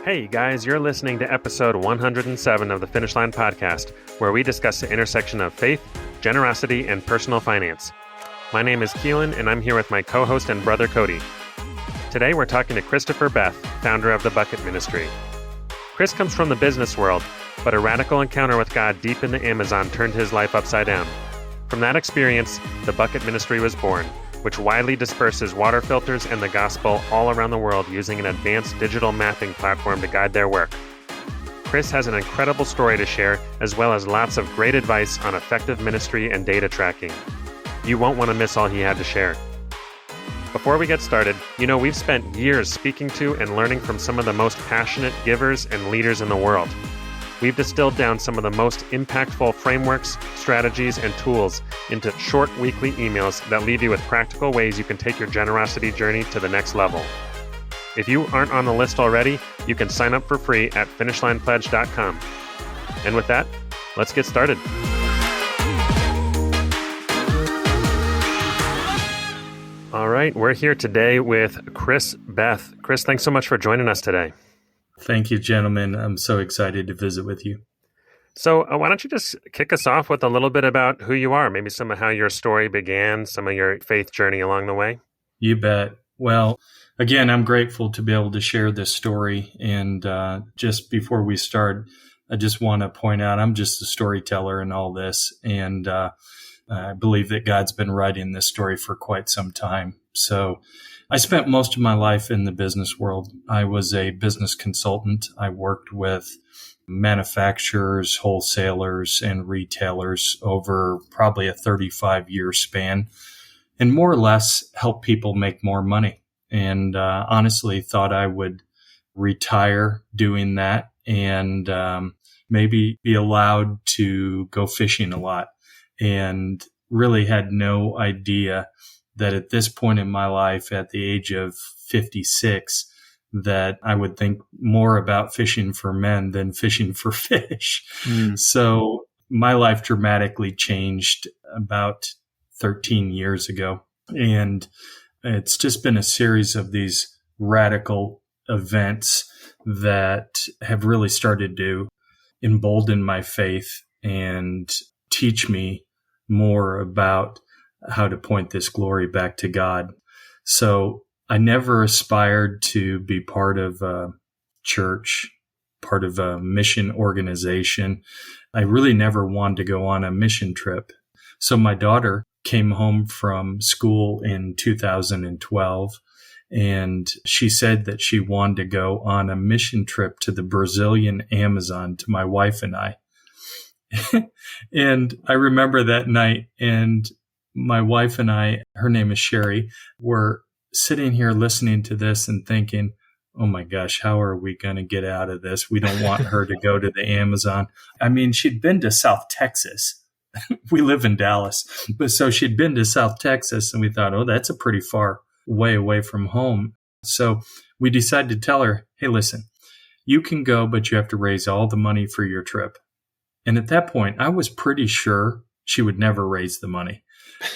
Hey guys, you're listening to episode 107 of the Finish Line podcast, where we discuss the intersection of faith, generosity, and personal finance. My name is Keelan, and I'm here with my co-host and brother Cody. Today we're talking to Christopher Beth, founder of the Bucket Ministry. Chris comes from the business world, but a radical encounter with God deep in the Amazon turned his life upside down. From that experience, the Bucket Ministry was born, which widely disperses water filters and the gospel all around the world using an advanced digital mapping platform to guide their work. Chris has an incredible story to share, as well as lots of great advice on effective ministry and data tracking. You won't want to miss all he had to share. Before we get started, we've spent years speaking to and learning from some of the most passionate givers and leaders in the world. We've distilled down some of the most impactful frameworks, strategies, and tools into short weekly emails that leave you with practical ways you can take your generosity journey to the next level. If you aren't on the list already, you can sign up for free at finishlinepledge.com. And with that, let's get started. All right, we're here today with Chris Beth. Chris, thanks so much for joining us today. Thank you, gentlemen. I'm so excited to visit with you. So why don't you just kick us off with a little bit about who you are, maybe some of how your story began, some of your faith journey along the way? You bet. Well, again, I'm grateful to be able to share this story. And just before we start, I just want to point out I'm just a storyteller in all this. And I believe that God's been writing this story for quite some time. So I spent most of my life in the business world. I was a business consultant. I worked with manufacturers, wholesalers, and retailers over probably a 35-year span, and more or less help people make more money. And honestly thought I would retire doing that and maybe be allowed to go fishing a lot, and really had no idea that at this point in my life, at the age of 56, that I would think more about fishing for men than fishing for fish. So my life dramatically changed about 13 years ago. And it's just been a series of these radical events that have really started to embolden my faith and teach me more about how to point this glory back to God. So I never aspired to be part of a church, part of a mission organization. I really never wanted to go on a mission trip. So my daughter came home from school in 2012, and she said that she wanted to go on a mission trip to the Brazilian Amazon to my wife and I. And I remember that night, and my wife and I, her name is Sherry, were sitting here listening to this and thinking, oh my gosh, how are we going to get out of this? We don't want her to go to the Amazon. I mean, she'd been to South Texas. We live in Dallas. But so she'd been to South Texas, and we thought, oh, that's a pretty far way away from home. So we decided to tell her, hey, listen, you can go, but you have to raise all the money for your trip. And at that point, I was pretty sure she would never raise the money.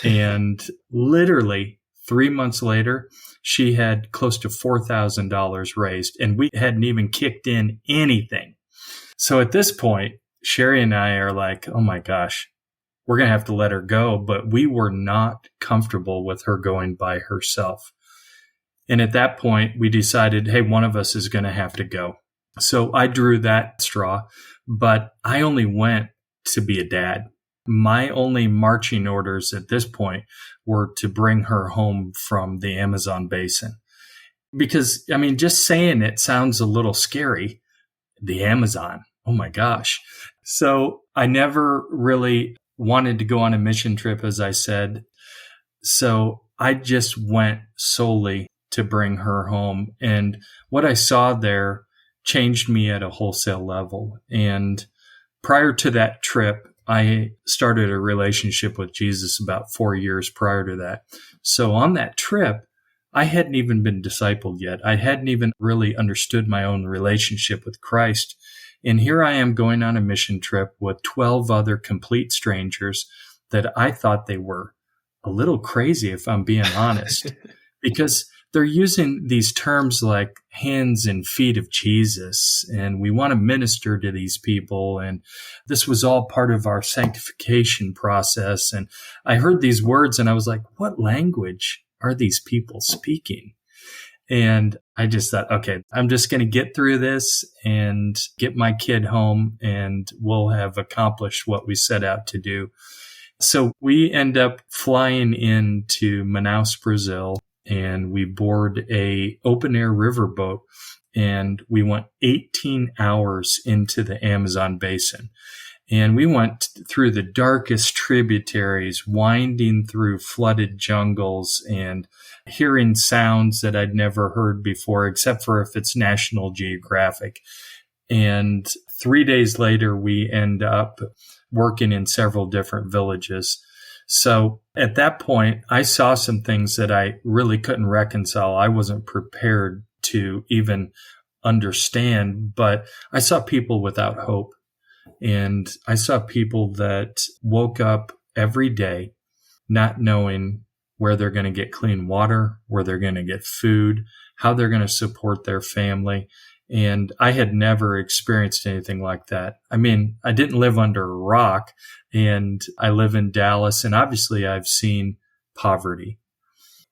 And literally 3 months later, she had close to $4,000 raised, and we hadn't even kicked in anything. So at this point, Sherry and I are like, oh my gosh, we're going to have to let her go. But we were not comfortable with her going by herself. And at that point, we decided, hey, one of us is going to have to go. So I drew that straw, but I only went to be a dad. My only marching orders at this point were to bring her home from the Amazon basin. Because, I mean, just saying it sounds a little scary. The Amazon. Oh my gosh. So I never really wanted to go on a mission trip, as I said. So I just went solely to bring her home. And what I saw there changed me at a wholesale level. And prior to that trip, I started a relationship with Jesus about 4 years prior to that. So on that trip, I hadn't even been discipled yet. I hadn't even really understood my own relationship with Christ. And here I am going on a mission trip with 12 other complete strangers that I thought they were a little crazy, if I'm being honest, because they're using these terms like hands and feet of Jesus, and we want to minister to these people. And this was all part of our sanctification process. And I heard these words and I was like, what language are these people speaking? And I just thought, okay, I'm just going to get through this and get my kid home, and we'll have accomplished what we set out to do. So we end up flying into Manaus, Brazil, and we board a open air riverboat, and we went 18 hours into the Amazon basin. And we went through the darkest tributaries, winding through flooded jungles and hearing sounds that I'd never heard before, except for if it's National Geographic. And 3 days later, we end up working in several different villages. So at that point, I saw some things that I really couldn't reconcile. I wasn't prepared to even understand, but I saw people without hope. And I saw people that woke up every day not knowing where they're going to get clean water, where they're going to get food, how they're going to support their family. And I had never experienced anything like that. I mean, I didn't live under a rock, and I live in Dallas, and obviously I've seen poverty,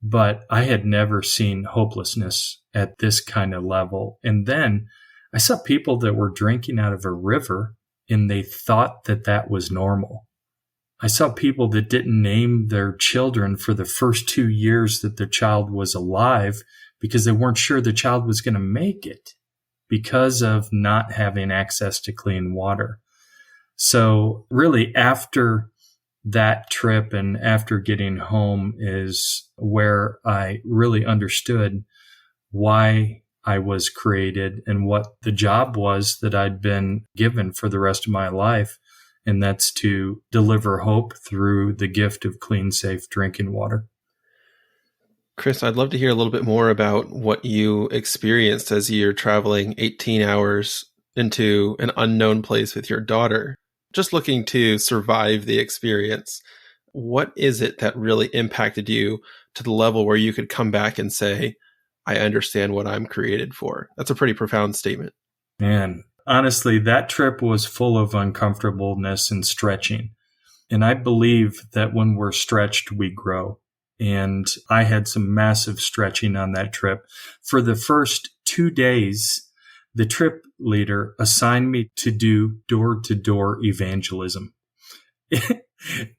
but I had never seen hopelessness at this kind of level. And then I saw people that were drinking out of a river, and they thought that that was normal. I saw people that didn't name their children for the first 2 years that their child was alive because they weren't sure the child was going to make it because of not having access to clean water. So really, after that trip and after getting home is where I really understood why I was created and what the job was that I'd been given for the rest of my life. And that's to deliver hope through the gift of clean, safe drinking water. Chris, I'd love to hear a little bit more about what you experienced as you're traveling 18 hours into an unknown place with your daughter, just looking to survive the experience. What is it that really impacted you to the level where you could come back and say, I understand what I'm created for? That's a pretty profound statement. Man, honestly, that trip was full of uncomfortableness and stretching. And I believe that when we're stretched, we grow. And I had some massive stretching on that trip. For the first 2 days, the trip leader assigned me to do door-to-door evangelism.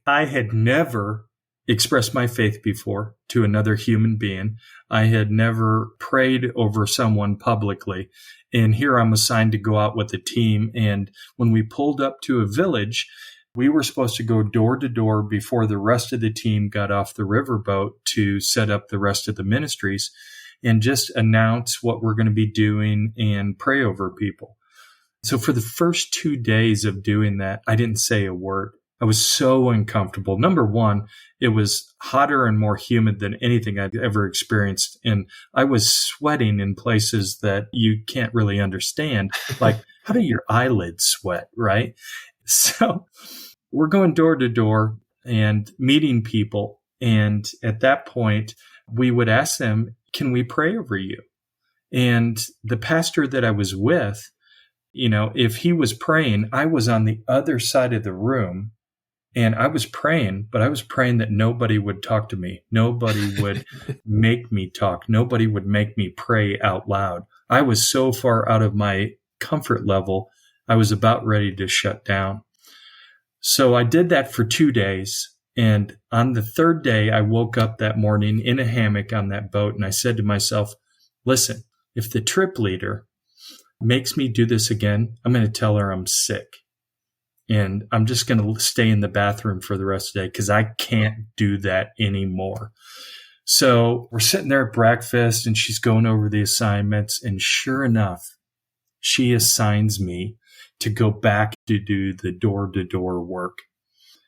I had never expressed my faith before to another human being. I had never prayed over someone publicly. And here I'm assigned to go out with a team. And when we pulled up to a village, we were supposed to go door to door before the rest of the team got off the riverboat to set up the rest of the ministries and just announce what we're going to be doing and pray over people. So for the first 2 days of doing that, I didn't say a word. I was so uncomfortable. Number one, it was hotter and more humid than anything I'd ever experienced. And I was sweating in places that you can't really understand. Like, how do your eyelids sweat, right? So we're going door to door and meeting people. And at that point, we would ask them, can we pray over you? And the pastor that I was with, if he was praying, I was on the other side of the room and I was praying, but I was praying that nobody would talk to me. Nobody would make me talk. Nobody would make me pray out loud. I was so far out of my comfort level, I was about ready to shut down. So I did that for 2 days. And on the third day, I woke up that morning in a hammock on that boat. And I said to myself, listen, if the trip leader makes me do this again, I'm going to tell her I'm sick. And I'm just going to stay in the bathroom for the rest of the day because I can't do that anymore. So we're sitting there at breakfast and she's going over the assignments. And sure enough, she assigns me to go back to do the door-to-door work.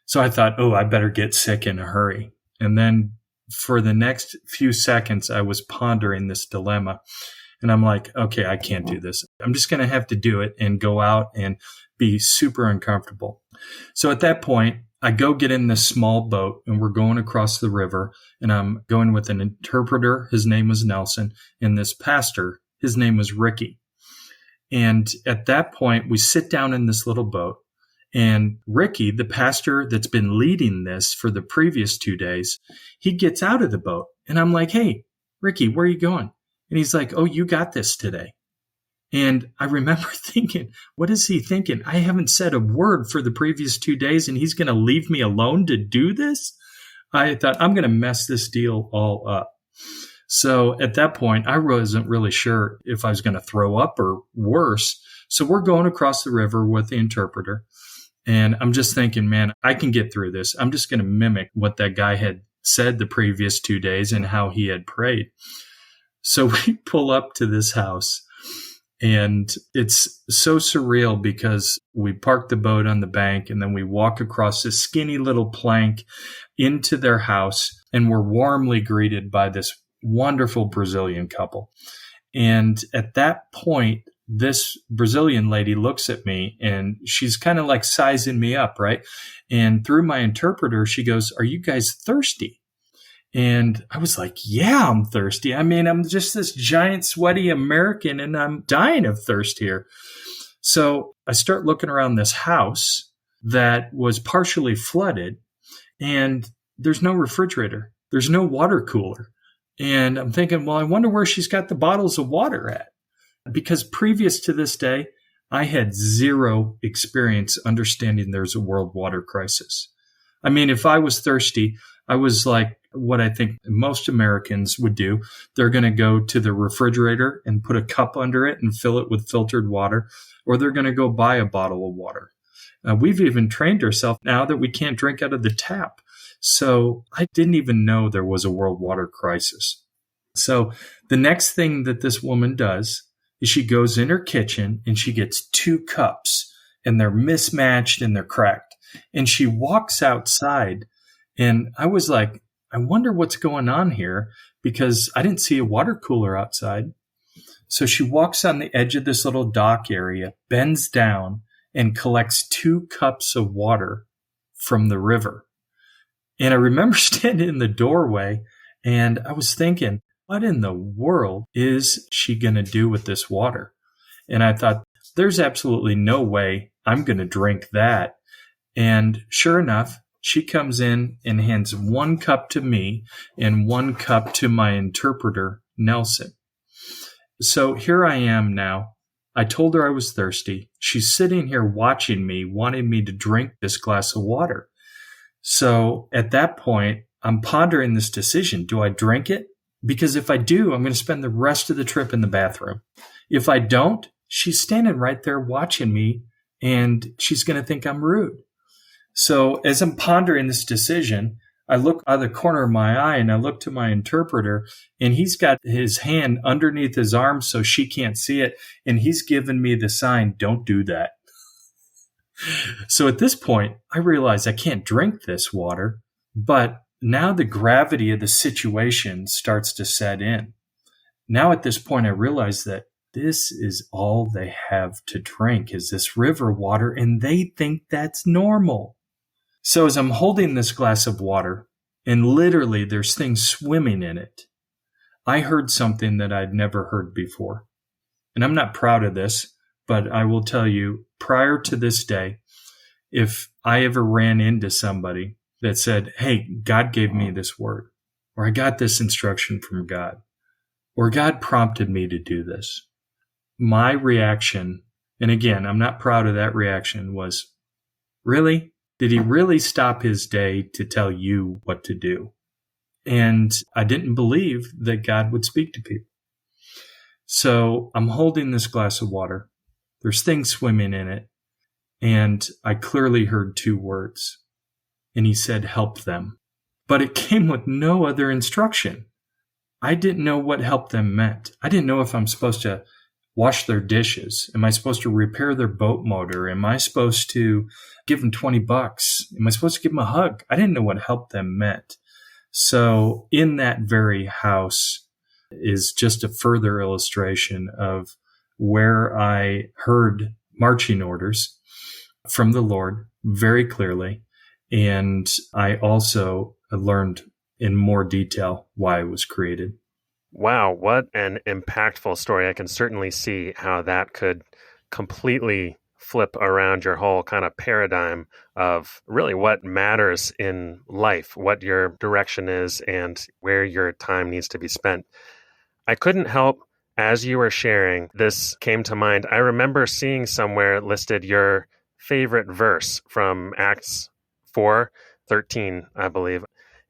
So I thought, I better get sick in a hurry. And then for the next few seconds, I was pondering this dilemma. And I'm like, okay, I can't do this. I'm just going to have to do it and go out and be super uncomfortable. So at that point, I go get in this small boat and we're going across the river, and I'm going with an interpreter. His name was Nelson, and this pastor, his name was Ricky. And at that point, we sit down in this little boat, and Ricky, the pastor that's been leading this for the previous 2 days, he gets out of the boat. And I'm like, hey, Ricky, where are you going? And he's like, oh, you got this today. And I remember thinking, what is he thinking? I haven't said a word for the previous 2 days, and he's going to leave me alone to do this? I thought, I'm going to mess this deal all up. So at that point, I wasn't really sure if I was going to throw up or worse. So we're going across the river with the interpreter. And I'm just thinking, man, I can get through this. I'm just going to mimic what that guy had said the previous 2 days and how he had prayed. So we pull up to this house, and it's so surreal because we park the boat on the bank and then we walk across this skinny little plank into their house, and we're warmly greeted by this wonderful Brazilian couple. And at that point, this Brazilian lady looks at me and she's kind of like sizing me up, right? And through my interpreter, she goes, "Are you guys thirsty?" And I was like, yeah, I'm thirsty. I mean, I'm just this giant sweaty American and I'm dying of thirst here. So I start looking around this house that was partially flooded, and there's no refrigerator. There's no water cooler. And I'm thinking, well, I wonder where she's got the bottles of water at. Because previous to this day, I had zero experience understanding there's a world water crisis. I mean, if I was thirsty, I was like what I think most Americans would do. They're going to go to the refrigerator and put a cup under it and fill it with filtered water, or they're going to go buy a bottle of water. We've even trained ourselves now that we can't drink out of the tap. So I didn't even know there was a world water crisis. So the next thing that this woman does is she goes in her kitchen and she gets 2 cups, and they're mismatched and they're cracked. And she walks outside, and I was like, I wonder what's going on here, because I didn't see a water cooler outside. So she walks on the edge of this little dock area, bends down, and collects 2 cups of water from the river. And I remember standing in the doorway, and I was thinking, what in the world is she going to do with this water? And I thought, there's absolutely no way I'm going to drink that. And sure enough, she comes in and hands 1 cup to me and 1 cup to my interpreter, Nelson. So here I am now. I told her I was thirsty. She's sitting here watching me, wanting me to drink this glass of water. So at that point, I'm pondering this decision. Do I drink it? Because if I do, I'm going to spend the rest of the trip in the bathroom. If I don't, she's standing right there watching me, and she's going to think I'm rude. So as I'm pondering this decision, I look out of the corner of my eye and I look to my interpreter, and he's got his hand underneath his arm so she can't see it. And he's giving me the sign, don't do that. So at this point, I realize I can't drink this water, but now the gravity of the situation starts to set in. Now at this point, I realize that this is all they have to drink is this river water, and they think that's normal. So as I'm holding this glass of water, and literally there's things swimming in it, I heard something that I'd never heard before. And I'm not proud of this, but I will tell you, prior to this day, if I ever ran into somebody that said, hey, God gave me this word, or I got this instruction from God, or God prompted me to do this, my reaction, and again, I'm not proud of that reaction, was, really? Did he really stop his day to tell you what to do? And I didn't believe that God would speak to people. So I'm holding this glass of water. There's things swimming in it. And I clearly heard 2 words. And he said, help them. But it came with no other instruction. I didn't know what help them meant. I didn't know if I'm supposed to wash their dishes. Am I supposed to repair their boat motor? Am I supposed to give them $20? Am I supposed to give them a hug? I didn't know what help them meant. So in that very house is just a further illustration of where I heard marching orders from the Lord very clearly. And I also learned in more detail why it was created. Wow, what an impactful story. I can certainly see how that could completely flip around your whole kind of paradigm of really what matters in life, what your direction is, and where your time needs to be spent. I couldn't help, as you were sharing, this came to mind. I remember seeing somewhere listed your favorite verse from Acts 4:13, I believe.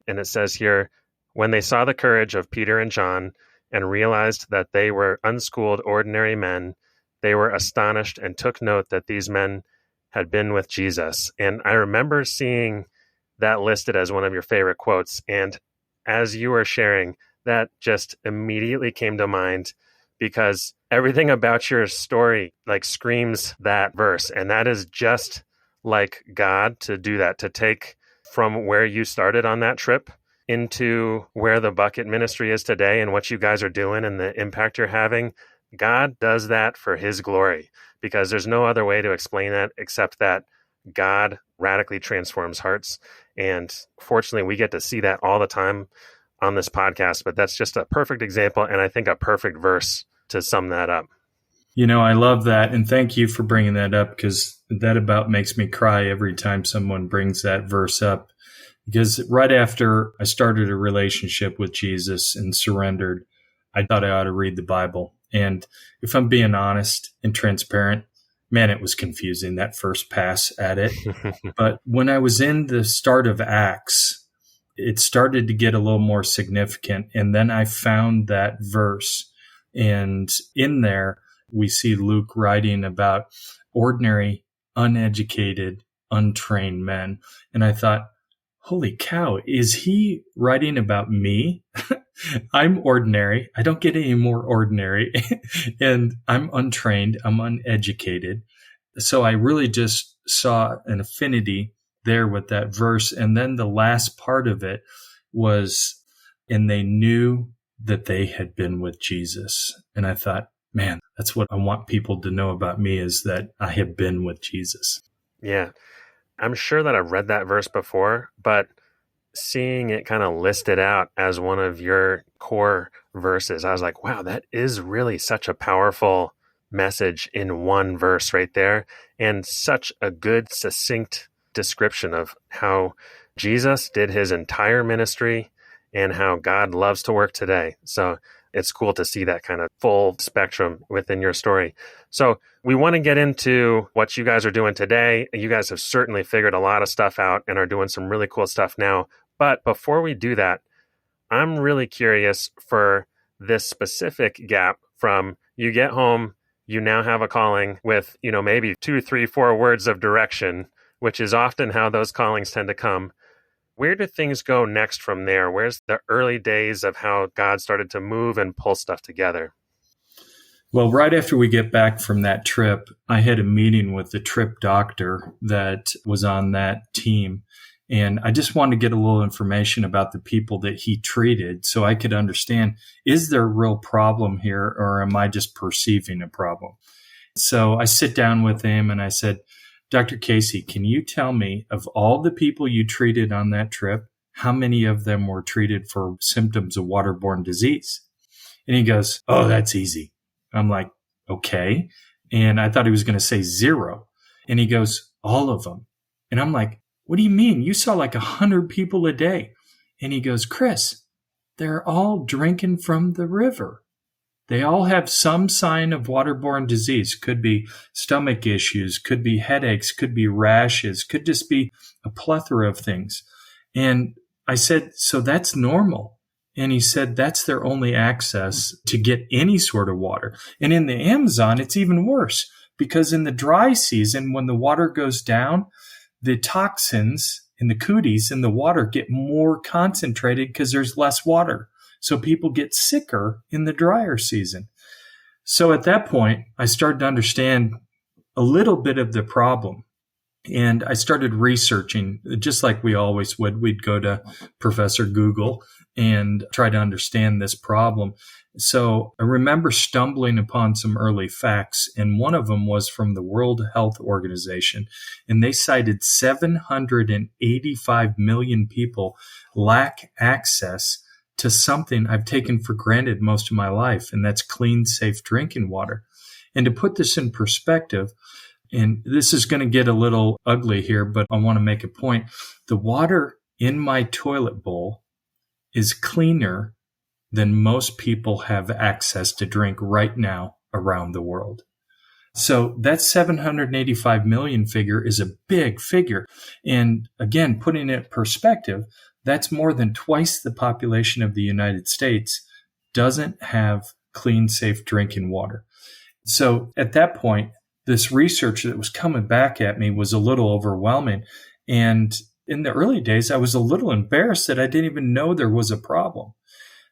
And it says here, when they saw the courage of Peter and John and realized that they were unschooled, ordinary men, they were astonished and took note that these men had been with Jesus. And I remember seeing that listed as one of your favorite quotes. And as you were sharing, that just immediately came to mind because everything about your story like screams that verse. And that is just like God to do that, to take from where you started on that trip into where the bucket ministry is today and what you guys are doing and the impact you're having. God does that for his glory, because there's no other way to explain that except that God radically transforms hearts. And fortunately, we get to see that all the time on this podcast, but that's just a perfect example, and I think a perfect verse to sum that up. I love that, and thank you for bringing that up, because that about makes me cry every time someone brings that verse up. Because right after I started a relationship with Jesus and surrendered, I thought I ought to read the Bible. And if I'm being honest and transparent, man, it was confusing, that first pass at it. But when I was in the start of Acts, it started to get a little more significant. And then I found that verse. And in there, we see Luke writing about ordinary, uneducated, untrained men. And I thought, holy cow, is he writing about me? I'm ordinary. I don't get any more ordinary. And I'm untrained. I'm uneducated. So I really just saw an affinity there with that verse. And then the last part of it was, and they knew that they had been with Jesus. And I thought, man, that's what I want people to know about me, is that I have been with Jesus. Yeah. I'm sure that I've read that verse before, but seeing it kind of listed out as one of your core verses, I was like, wow, that is really such a powerful message in one verse right there, and such a good, succinct description of how Jesus did his entire ministry and how God loves to work today. So it's cool to see that kind of full spectrum within your story. So we want to get into what you guys are doing today. You guys have certainly figured a lot of stuff out and are doing some really cool stuff now. But before we do that, I'm really curious for this specific gap from you get home, you now have a calling with, maybe 2, 3, 4 words of direction, which is often how those callings tend to come. Where do things go next from there? Where's the early days of how God started to move and pull stuff together? Well, right after we get back from that trip, I had a meeting with the trip doctor that was on that team. And I just wanted to get a little information about the people that he treated so I could understand, is there a real problem here, or am I just perceiving a problem? So I sit down with him and I said, Dr. Casey, can you tell me, of all the people you treated on that trip, how many of them were treated for symptoms of waterborne disease? And he goes, oh, that's easy. I'm like, okay. And I thought he was going to say 0. And he goes, all of them. And I'm like, what do you mean? You saw like 100 people a day. And he goes, Chris, they're all drinking from the river. They all have some sign of waterborne disease. Could be stomach issues, could be headaches, could be rashes, could just be a plethora of things. And I said, so that's normal. And he said, that's their only access to get any sort of water. And in the Amazon, it's even worse, because in the dry season, when the water goes down, the toxins in the cooties in the water get more concentrated because there's less water. So people get sicker in the drier season. So at that point, I started to understand a little bit of the problem. And I started researching, just like we always would. We'd go to Professor Google and try to understand this problem. So I remember stumbling upon some early facts, and one of them was from the World Health Organization, and they cited 785 million people lack access to something I've taken for granted most of my life, and that's clean, safe drinking water. And to put this in perspective, and this is going to get a little ugly here, but I want to make a point. The water in my toilet bowl is cleaner than most people have access to drink right now around the world. So that 785 million figure is a big figure. And again, putting it in perspective, that's more than twice the population of the United States doesn't have clean, safe drinking water. So at that point, this research that was coming back at me was a little overwhelming. And in the early days, I was a little embarrassed that I didn't even know there was a problem.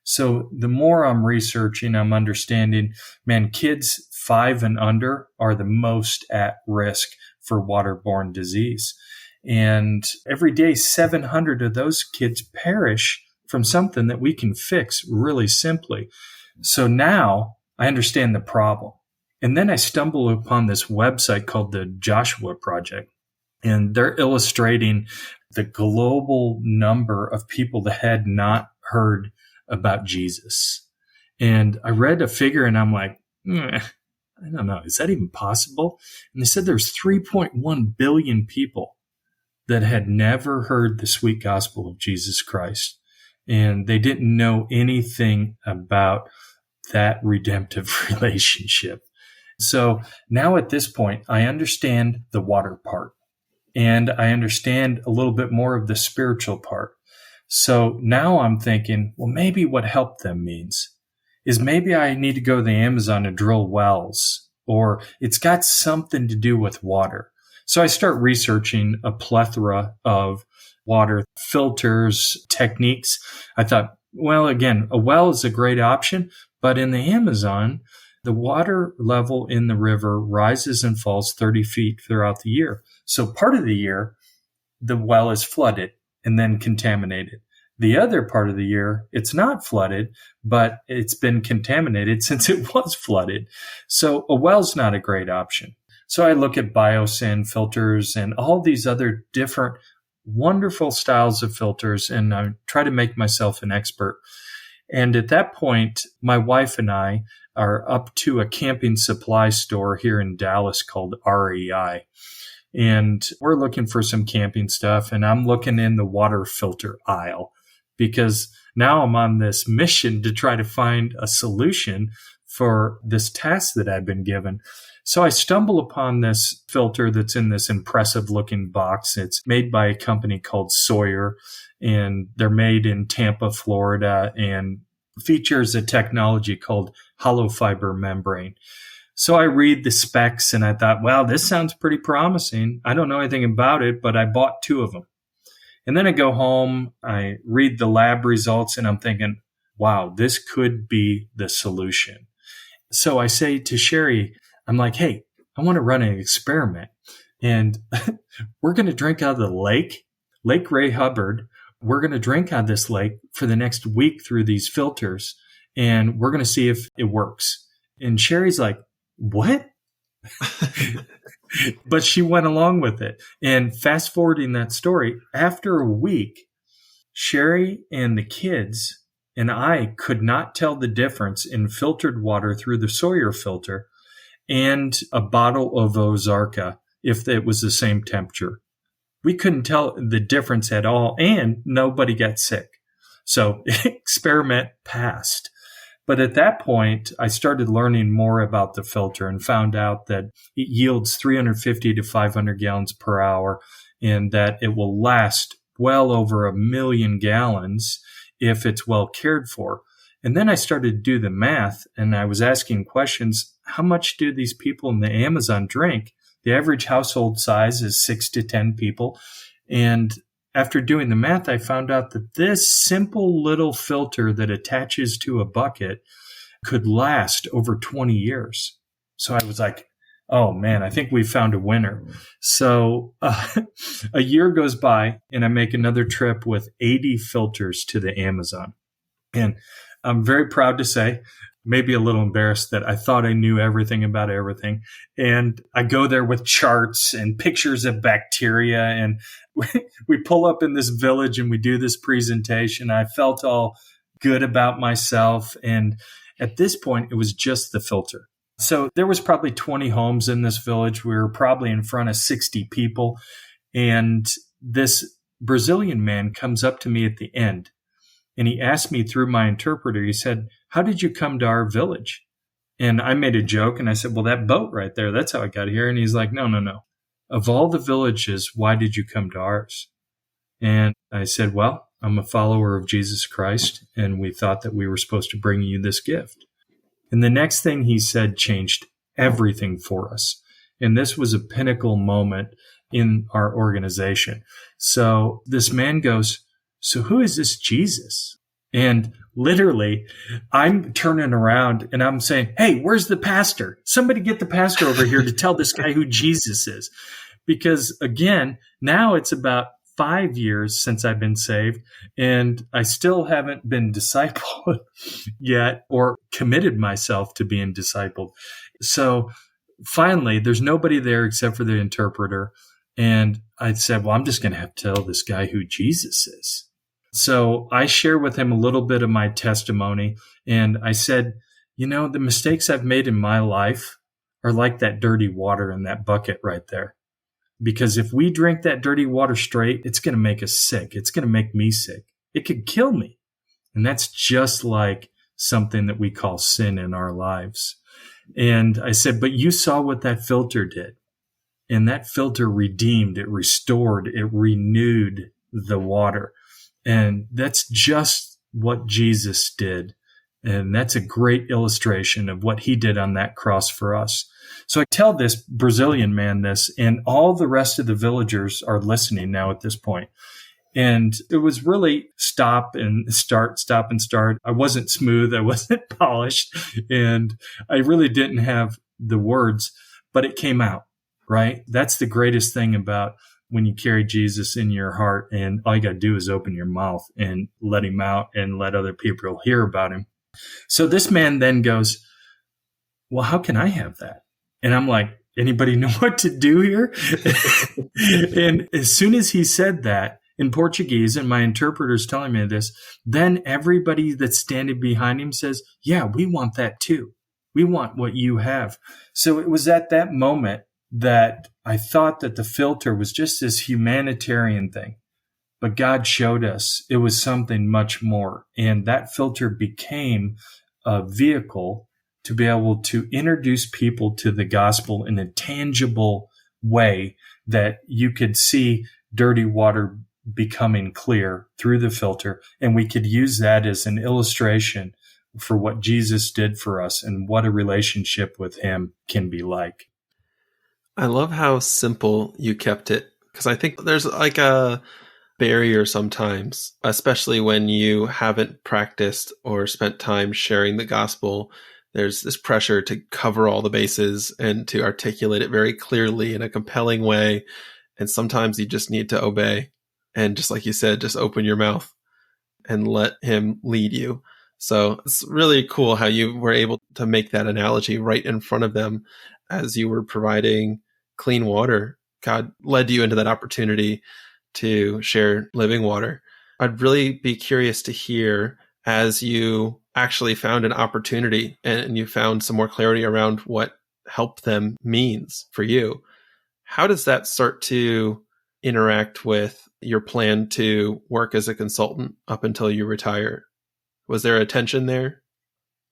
So the more I'm researching, I'm understanding, man, kids 5 and under are the most at risk for waterborne disease. And every day, 700 of those kids perish from something that we can fix really simply. So now I understand the problem. And then I stumbled upon this website called the Joshua Project, and they're illustrating the global number of people that had not heard about Jesus. And I read a figure and I'm like, I don't know, is that even possible? And they said there's 3.1 billion people that had never heard the sweet gospel of Jesus Christ. And they didn't know anything about that redemptive relationship. So now at this point, I understand the water part, and I understand a little bit more of the spiritual part. So now I'm thinking, well, maybe what help them means is maybe I need to go to the Amazon and drill wells, or it's got something to do with water. So I start researching a plethora of water filters, techniques. I thought, well, again, a well is a great option, but in the Amazon, the water level in the river rises and falls 30 feet throughout the year. So part of the year, the well is flooded and then contaminated. The other part of the year, it's not flooded, but it's been contaminated since it was flooded. So a well's not a great option. So I look at biosand filters and all these other different wonderful styles of filters, and I try to make myself an expert. And at that point, my wife and I are up to a camping supply store here in Dallas called REI. And we're looking for some camping stuff, and I'm looking in the water filter aisle because now I'm on this mission to try to find a solution for this task that I've been given. So I stumble upon this filter that's in this impressive looking box. It's made by a company called Sawyer, and they're made in Tampa, Florida, and features a technology called hollow fiber membrane. So I read the specs and I thought, wow, this sounds pretty promising. I don't know anything about it, but I bought 2 of them. And then I go home, I read the lab results, and I'm thinking, wow, this could be the solution. So I say to Sherry, I'm like, hey, I want to run an experiment. And we're going to drink out of the lake, Lake Ray Hubbard. We're going to drink out of this lake for the next week through these filters, and we're going to see if it works. And Sherry's like, what? But she went along with it. And fast forwarding that story, after a week, Sherry and the kids and I could not tell the difference in filtered water through the Sawyer filter and a bottle of Ozarka if it was the same temperature. We couldn't tell the difference at all, and nobody got sick. So experiment passed. But at that point, I started learning more about the filter and found out that it yields 350 to 500 gallons per hour, and that it will last well over 1 million gallons if it's well cared for. And then I started to do the math, and I was asking questions. How much do these people in the Amazon drink? The average household size is 6 to 10 people. And after doing the math, I found out that this simple little filter that attaches to a bucket could last over 20 years. So I was like, oh man, I think we found a winner. So a year goes by and I make another trip with 80 filters to the Amazon. And I'm very proud to say, maybe a little embarrassed, that I thought I knew everything about everything. And I go there with charts and pictures of bacteria. And we pull up in this village and we do this presentation. I felt all good about myself. And at this point, it was just the filter. So there was probably 20 homes in this village. We were probably in front of 60 people. And this Brazilian man comes up to me at the end. And he asked me through my interpreter, he said, how did you come to our village? And I made a joke and I said, well, that boat right there, that's how I got here. And he's like, no. Of all the villages, why did you come to ours? And I said, well, I'm a follower of Jesus Christ, and we thought that we were supposed to bring you this gift. And the next thing he said changed everything for us. And this was a pinnacle moment in our organization. So this man goes, so who is this Jesus? And literally, I'm turning around and I'm saying, hey, where's the pastor? Somebody get the pastor over here to tell this guy who Jesus is. Because again, now it's about 5 years since I've been saved, and I still haven't been discipled yet or committed myself to being discipled. So finally, there's nobody there except for the interpreter. And I said, well, I'm just going to have to tell this guy who Jesus is. So I share with him a little bit of my testimony. And I said, the mistakes I've made in my life are like that dirty water in that bucket right there. Because if we drink that dirty water straight, it's going to make us sick. It's going to make me sick. It could kill me. And that's just like something that we call sin in our lives. And I said, but you saw what that filter did. And that filter redeemed, it restored, it renewed the water. And that's just what Jesus did. And that's a great illustration of what he did on that cross for us. So I tell this Brazilian man this, and all the rest of the villagers are listening now at this point. And it was really stop and start. I wasn't smooth. I wasn't polished. And I really didn't have the words, but it came out, right? That's the greatest thing about when you carry Jesus in your heart, and all you got to do is open your mouth and let him out and let other people hear about him. So this man then goes, well, how can I have that? And I'm like, anybody know what to do here? And as soon as he said that in Portuguese, and my interpreter's telling me this, then everybody that's standing behind him says, yeah, we want that too. We want what you have. So it was at that moment that I thought that the filter was just this humanitarian thing. But God showed us it was something much more. And that filter became a vehicle to be able to introduce people to the gospel in a tangible way that you could see dirty water becoming clear through the filter. And we could use that as an illustration for what Jesus did for us and what a relationship with him can be like. I love how simple you kept it, because I think there's like a barrier sometimes, especially when you haven't practiced or spent time sharing the gospel. There's this pressure to cover all the bases and to articulate it very clearly in a compelling way. And sometimes you just need to obey. And just like you said, just open your mouth and let him lead you. So it's really cool how you were able to make that analogy right in front of them as you were providing clean water. God led you into that opportunity to share living water. I'd really be curious to hear, as you actually found an opportunity and you found some more clarity around what help them means for you, how does that start to interact with your plan to work as a consultant up until you retire? Was there a tension there?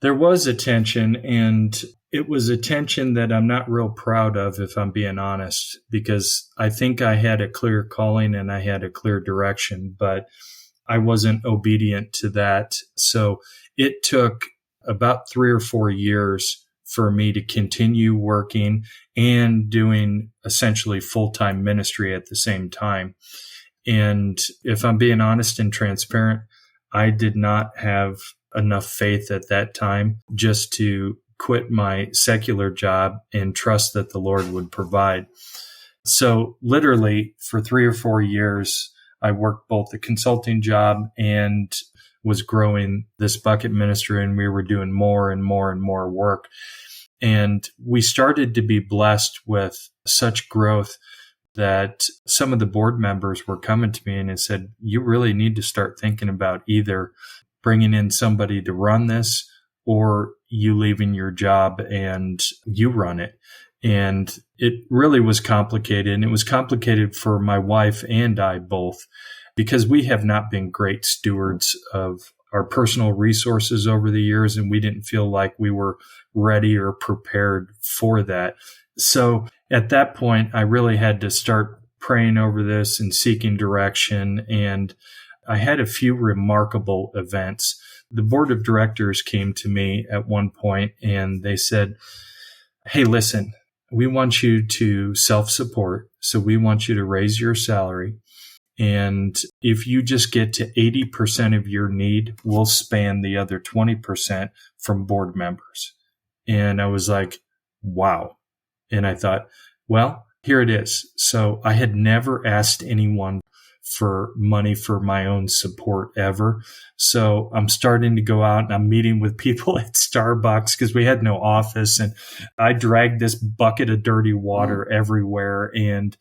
There was a tension, and it was a tension that I'm not real proud of, if I'm being honest, because I think I had a clear calling and I had a clear direction, but I wasn't obedient to that. So it took about 3 or 4 years for me to continue working and doing essentially full-time ministry at the same time. And if I'm being honest and transparent, I did not have enough faith at that time just to quit my secular job and trust that the Lord would provide. So literally for 3 or 4 years, I worked both the consulting job and was growing this bucket ministry, and we were doing more and more and more work. And we started to be blessed with such growth that some of the board members were coming to me and had said, you really need to start thinking about either bringing in somebody to run this or you leaving your job and you run it. And it really was complicated. And it was complicated for my wife and I both, because we have not been great stewards of our personal resources over the years, and we didn't feel like we were ready or prepared for that. So at that point, I really had to start praying over this and seeking direction. And I had a few remarkable events. The board of directors came to me at one point and they said, hey, listen, we want you to self-support. So we want you to raise your salary. And if you just get to 80% of your need, we'll span the other 20% from board members. And I was like, wow. And I thought, well, here it is. So I had never asked anyone for money for my own support ever. So I'm starting to go out and I'm meeting with people at Starbucks because we had no office. And I dragged this bucket of dirty water everywhere and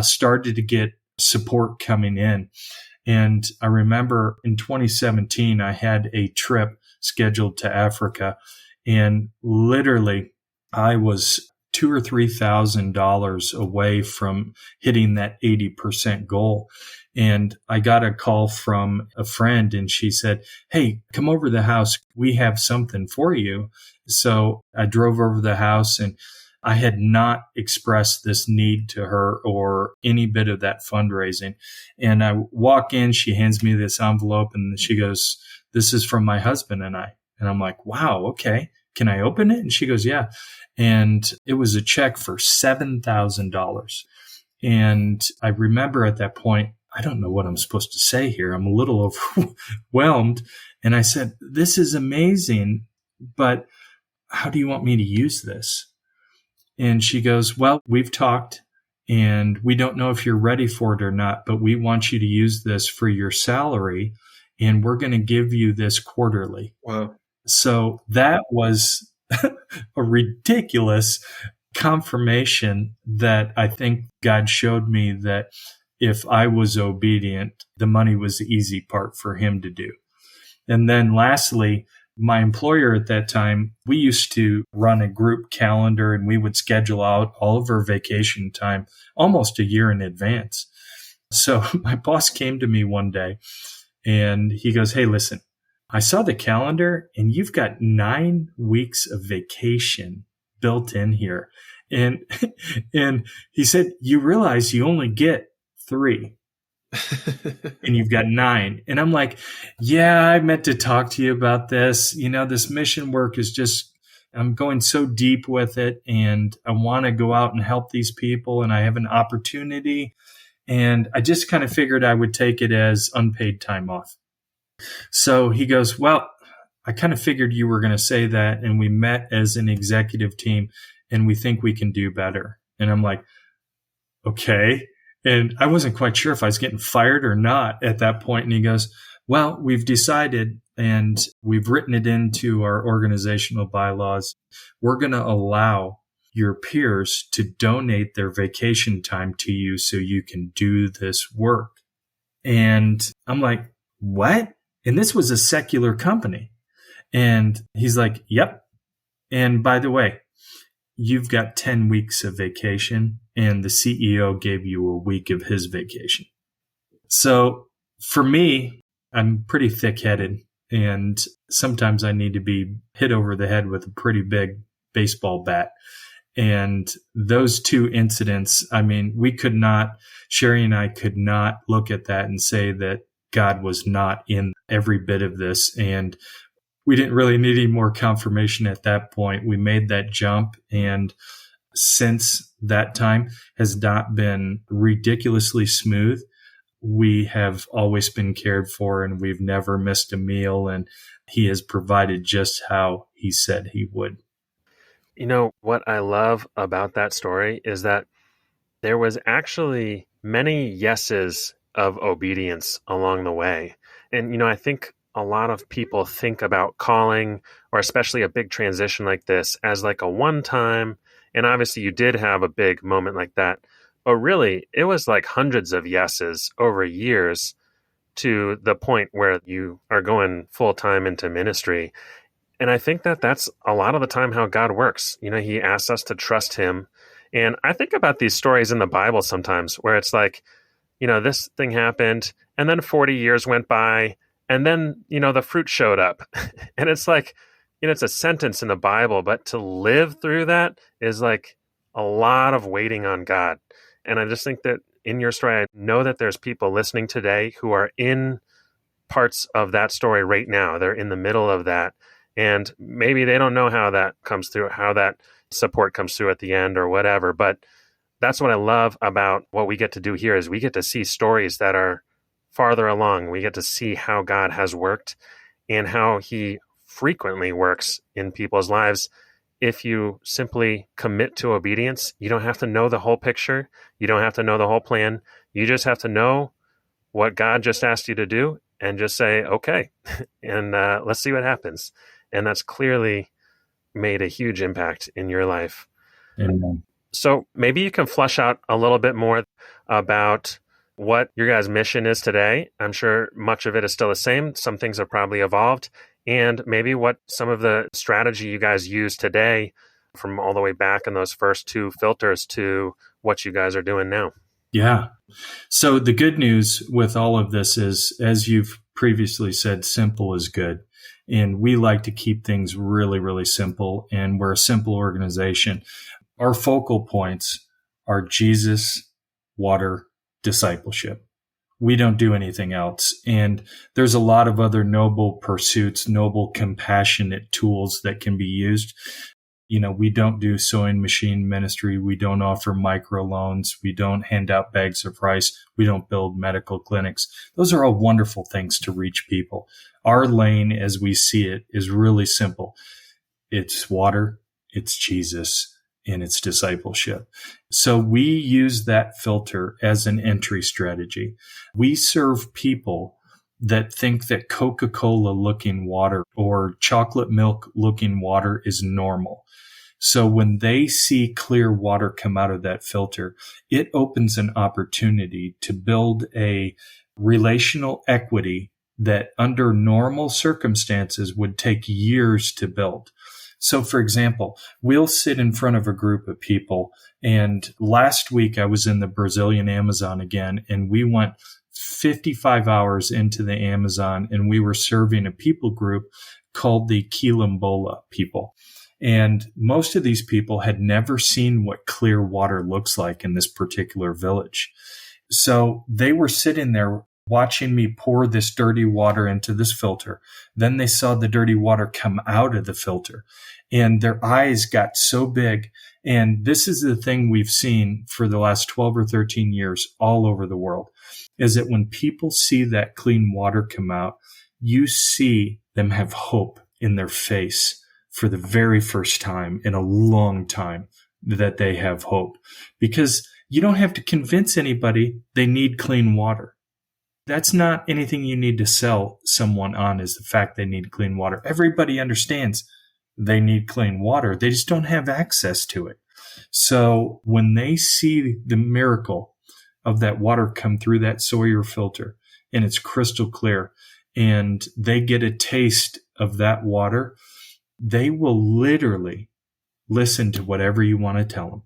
started to get support coming in. And I remember in 2017, I had a trip scheduled to Africa, and literally I was $2,000 or $3,000 away from hitting that 80% goal. And I got a call from a friend and she said, hey, come over to the house. We have something for you. So I drove over to the house, and I had not expressed this need to her or any bit of that fundraising. And I walk in, she hands me this envelope and she goes, this is from my husband and I. And I'm like, wow, okay. Can I open it? And she goes, yeah. And it was a check for $7,000. And I remember at that point, I don't know what I'm supposed to say here. I'm a little overwhelmed. And I said, this is amazing, but how do you want me to use this? And she goes, well, we've talked and we don't know if you're ready for it or not, but we want you to use this for your salary and we're going to give you this quarterly. Wow. So that was a ridiculous confirmation that I think God showed me that if I was obedient, the money was the easy part for him to do. And then lastly, my employer at that time, we used to run a group calendar and we would schedule out all of our vacation time almost a year in advance. So my boss came to me one day and he goes, hey, listen, I saw the calendar and you've got 9 weeks of vacation built in here. And he said, you realize you only get 3. And you've got 9. And I'm like, yeah, I meant to talk to you about this. You know, this mission work is just, I'm going so deep with it and I want to go out and help these people and I have an opportunity. And I just kind of figured I would take it as unpaid time off. So he goes, well, I kind of figured you were going to say that. And we met as an executive team and we think we can do better. And I'm like, okay. And I wasn't quite sure if I was getting fired or not at that point. And he goes, well, we've decided and we've written it into our organizational bylaws. We're going to allow your peers to donate their vacation time to you so you can do this work. And I'm like, what? And this was a secular company. And he's like, yep. And by the way, you've got 10 weeks of vacation and the CEO gave you a week of his vacation. So for me, I'm pretty thick-headed and sometimes I need to be hit over the head with a pretty big baseball bat. And those 2 incidents, I mean, Sherry and I could not look at that and say that God was not in every bit of this. And we didn't really need any more confirmation at that point. We made that jump. And since that time has not been ridiculously smooth. We have always been cared for and we've never missed a meal. And he has provided just how he said he would. You know, what I love about that story is that there was actually many yeses of obedience along the way. And, I think a lot of people think about calling, or especially a big transition like this, as like a one time. And obviously, you did have a big moment like that. But really, it was like hundreds of yeses over years to the point where you are going full time into ministry. And I think that that's a lot of the time how God works. He asks us to trust him. And I think about these stories in the Bible sometimes where it's like, this thing happened and then 40 years went by and then, the fruit showed up. And it's like, it's a sentence in the Bible, but to live through that is like a lot of waiting on God. And I just think that in your story, I know that there's people listening today who are in parts of that story right now. They're in the middle of that. And maybe they don't know how that comes through, how that support comes through at the end or whatever. But that's what I love about what we get to do here is we get to see stories that are farther along. We get to see how God has worked and how he frequently works in people's lives. If you simply commit to obedience, you don't have to know the whole picture. You don't have to know the whole plan. You just have to know what God just asked you to do and just say, okay, and let's see what happens. And that's clearly made a huge impact in your life. Amen. So maybe you can flesh out a little bit more about what your guys' mission is today. I'm sure much of it is still the same. Some things have probably evolved. And maybe what some of the strategy you guys use today from all the way back in those first two filters to what you guys are doing now. Yeah. So the good news with all of this is, as you've previously said, simple is good. And we like to keep things really, really simple. And we're a simple organization. Our focal points are Jesus, water, discipleship. We don't do anything else. And there's a lot of other noble pursuits, noble, compassionate tools that can be used. We don't do sewing machine ministry. We don't offer microloans. We don't hand out bags of rice. We don't build medical clinics. Those are all wonderful things to reach people. Our lane, as we see it, is really simple. It's water, it's Jesus, and it's discipleship. So we use that filter as an entry strategy. We serve people that think that Coca-Cola looking water or chocolate milk looking water is normal. So when they see clear water come out of that filter, it opens an opportunity to build a relational equity that under normal circumstances would take years to build. So for example, we'll sit in front of a group of people, and last week I was in the Brazilian Amazon again, and we went 55 hours into the Amazon, and we were serving a people group called the Quilombola people. And most of these people had never seen what clear water looks like in this particular village. So they were sitting there watching me pour this dirty water into this filter. Then they saw the dirty water come out of the filter, and their eyes got so big. And this is the thing we've seen for the last 12 or 13 years all over the world, is that when people see that clean water come out, you see them have hope in their face for the very first time in a long time that they have hope, because you don't have to convince anybody they need clean water. That's not anything you need to sell someone on, is the fact they need clean water. Everybody understands they need clean water. They just don't have access to it. So when they see the miracle of that water come through that Sawyer filter and it's crystal clear, and they get a taste of that water, they will literally listen to whatever you want to tell them.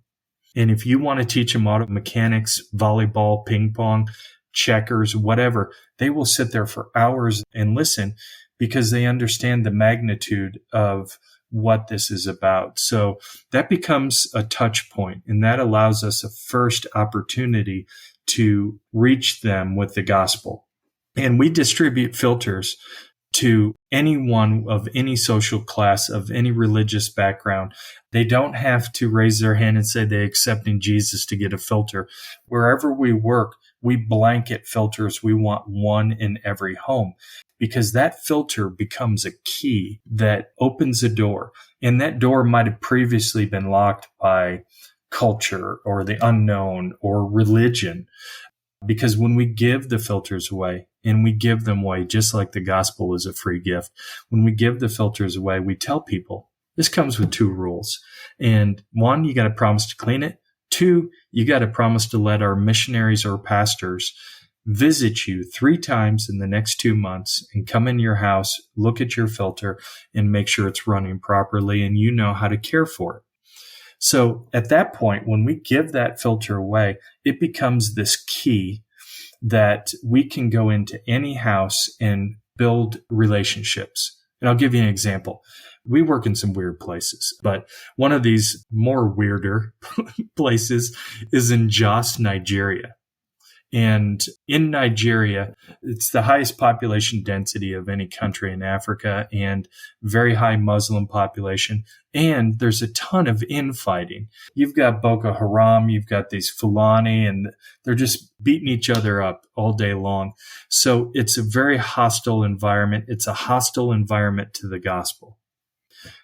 And if you want to teach them auto mechanics, volleyball, ping pong, checkers, whatever, they will sit there for hours and listen, because they understand the magnitude of what this is about. So that becomes a touch point, and that allows us a first opportunity to reach them with the gospel. And we distribute filters to anyone of any social class, of any religious background. They don't have to raise their hand and say they're accepting Jesus to get a filter. Wherever we work, we blanket filters. We want one in every home because that filter becomes a key that opens a door. And that door might have previously been locked by culture or the unknown or religion. Because when we give the filters away, and we give them away just like the gospel is a free gift, when we give the filters away, we tell people this comes with 2 rules. And 1, you got to promise to clean it. 2, you got to promise to let our missionaries or pastors visit you 3 times in the next 2 months and come in your house, look at your filter, and make sure it's running properly and you know how to care for it. So at that point, when we give that filter away, it becomes this key that we can go into any house and build relationships. And I'll give you an example. We work in some weird places, but one of these more weirder places is in Jos, Nigeria. And in Nigeria, it's the highest population density of any country in Africa and very high Muslim population. And there's a ton of infighting. You've got Boko Haram, you've got these Fulani, and they're just beating each other up all day long. So it's a very hostile environment. It's a hostile environment to the gospel.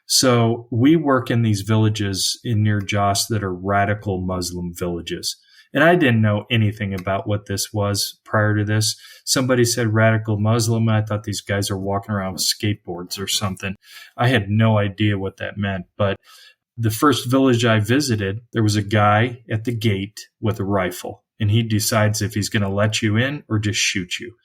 So we work in these villages in near Jos that are radical Muslim villages. And I didn't know anything about what this was prior to this. Somebody said radical Muslim. I thought these guys are walking around with skateboards or something. I had no idea what that meant. But the first village I visited, there was a guy at the gate with a rifle. And he decides if he's going to let you in or just shoot you.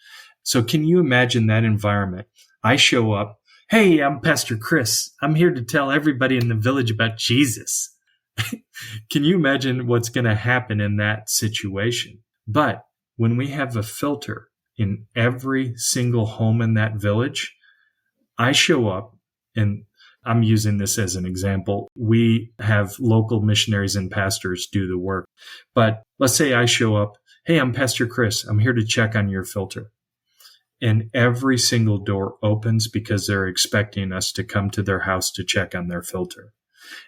So can you imagine that environment? I show up. Hey, I'm Pastor Chris. I'm here to tell everybody in the village about Jesus. Can you imagine what's going to happen in that situation? But when we have a filter in every single home in that village, I show up, and I'm using this as an example. We have local missionaries and pastors do the work. But let's say I show up, hey, I'm Pastor Chris. I'm here to check on your filter. And every single door opens because they're expecting us to come to their house to check on their filter.